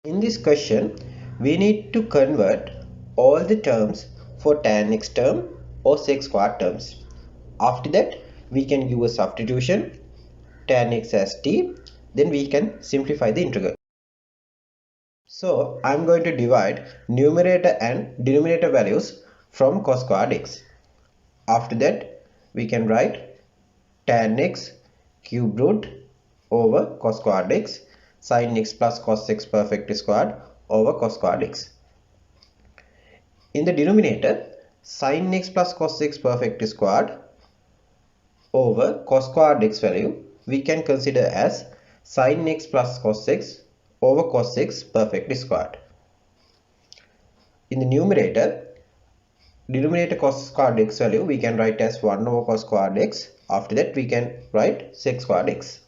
In this question, we need to convert all the terms for tan x term or sec squared terms. After that, we can give a substitution, tan x as t, then we can simplify the integral. So, I am going to divide numerator and denominator values from cos squared x. After that, we can write tan x cube root over cos squared x sin x plus cos x perfect squared over cos squared x. In the denominator, sin x plus cos x perfect squared over cos squared x value we can consider as sin x plus cos x over cos x perfect squared. In the numerator, denominator cos squared x value we can write as 1 over cos squared x. After that we can write sec squared x.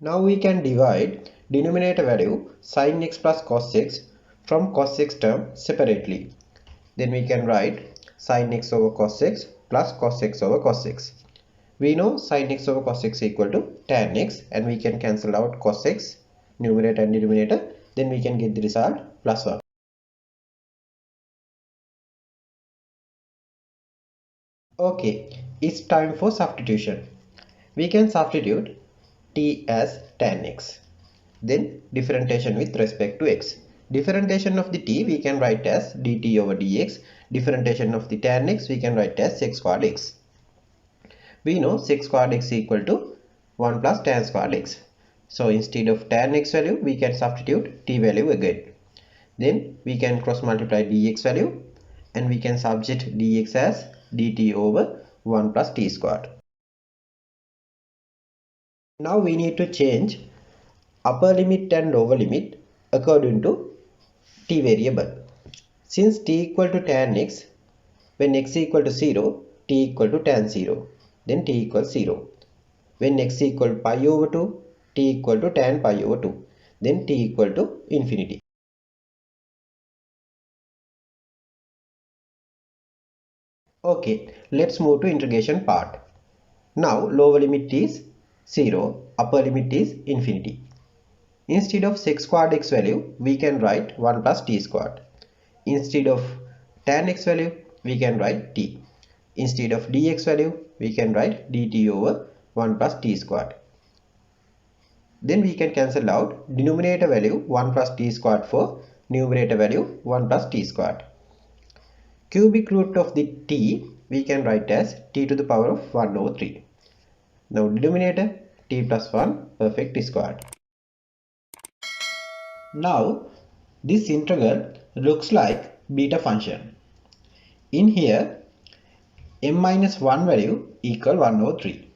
Now we can divide denominator value sin x plus cos x from cos x term separately. Then we can write sin x over cos x plus cos x over cos x. We know sin x over cos x equal to tan x, and we can cancel out cos x, numerator and denominator. Then we can get the result plus 1. Okay, it's time for substitution. We can substitute t as tan x. Then differentiation with respect to x. Differentiation of the t we can write as dt over dx. Differentiation of the tan x we can write as sec squared x. We know sec squared x equal to 1 plus tan squared x. So instead of tan x value we can substitute t value again. Then we can cross multiply dx value, and we can substitute dx as dt over 1 plus t squared. Now we need to change upper limit and lower limit according to t variable. Since t equal to tan x, when x equal to 0, t equal to tan 0, then t equals 0. When x equal pi over 2, t equal to tan pi over 2, then t equal to infinity. Okay, let's move to integration part. Now lower limit is 0, upper limit is infinity. Instead of sec squared x value, we can write 1 plus t squared. Instead of tan x value, we can write t. Instead of dx value, we can write dt over 1 plus t squared. Then we can cancel out denominator value 1 plus t squared for numerator value 1 plus t squared. Cubic root of the t we can write as t to the power of 1 over 3. Now denominator t plus 1 perfect squared. Now this integral looks like beta function. In here, m minus 1 value equal 1 over 3.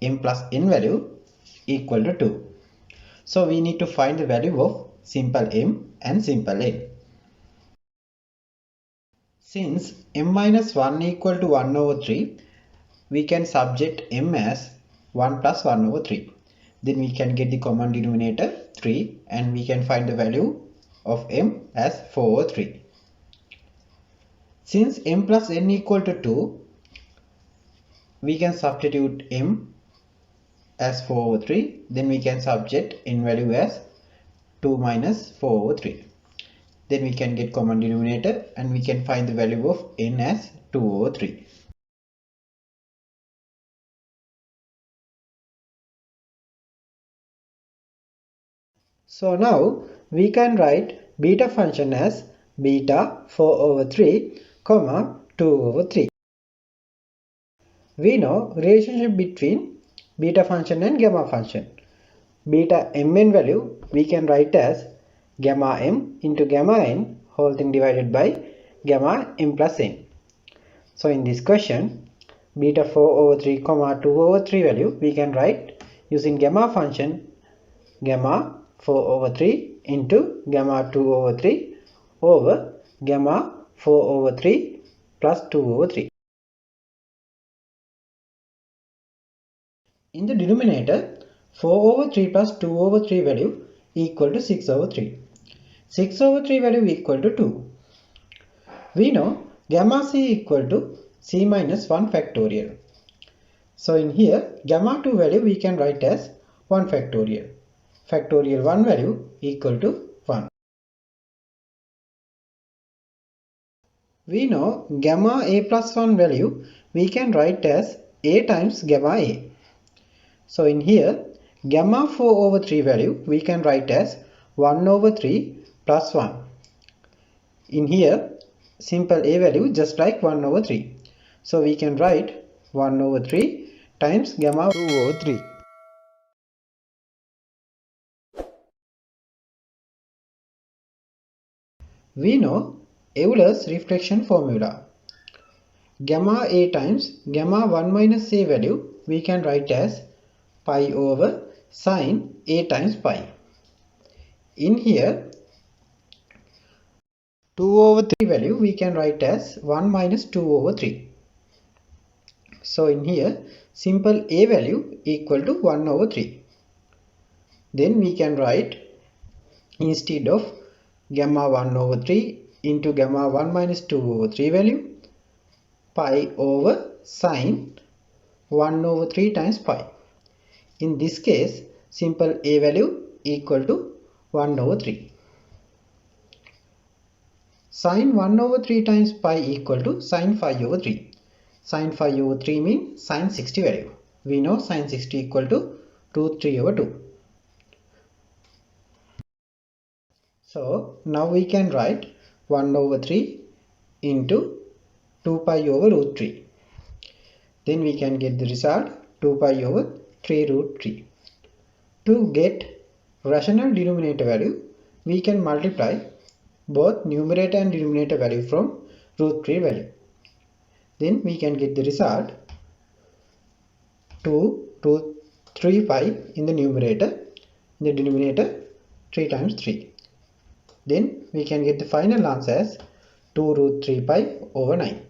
M plus n value equal to 2. So we need to find the value of simple m and simple n. Since m minus 1 equal to 1 over 3, we can subject m as 1 plus 1 over 3. Then we can get the common denominator 3, and we can find the value of m as 4 over 3. Since m plus n equal to 2, we can substitute m as 4 over 3. Then we can subject n value as 2 minus 4 over 3. Then we can get common denominator, and we can find the value of n as 2 over 3. So now we can write beta function as beta 4 over 3, 2 over 3. We know relationship between beta function and gamma function. Beta mn value we can write as gamma m into gamma n whole thing divided by gamma m plus n. So in this question, beta 4 over 3, 2 over 3 value we can write using gamma function gamma 4 over 3 into gamma 2 over 3 over gamma 4 over 3 plus 2 over 3. In the denominator, 4 over 3 plus 2 over 3 value equal to 6 over 3. 6 over 3 value equal to 2. We know gamma c equal to c minus 1 factorial. So in here, gamma 2 value we can write as 1 factorial. factorial 1 value equal to 1. We know gamma a plus 1 value we can write as a times gamma a. So in here gamma 4 over 3 value we can write as 1 over 3 plus 1. In here simple a value just like 1 over 3. So we can write 1 over 3 times gamma 2 over 3. We know Euler's reflection formula. Gamma a times gamma 1 minus a value we can write as pi over sine a times pi. In here 2 over 3 value we can write as 1 minus 2 over 3. So in here simple a value equal to 1 over 3. Then we can write instead of gamma 1 over 3 into gamma 1 minus 2 over 3 value pi over sine 1 over 3 times pi. In this case simple a value equal to 1 over 3. Sine 1 over 3 times pi equal to sine 5 over 3. Sine 5 over 3 means sine 60 value. We know sine 60 equal to root 3 over 2. So now we can write 1 over 3 into 2 pi over root 3. Then we can get the result 2 pi over 3 root 3. To get rational denominator value, we can multiply both numerator and denominator value from root 3 value. Then we can get the result 2 root 3 pi in the numerator, in the denominator 3 times 3. Then we can get the final answer as 2 root 3 pi over 9.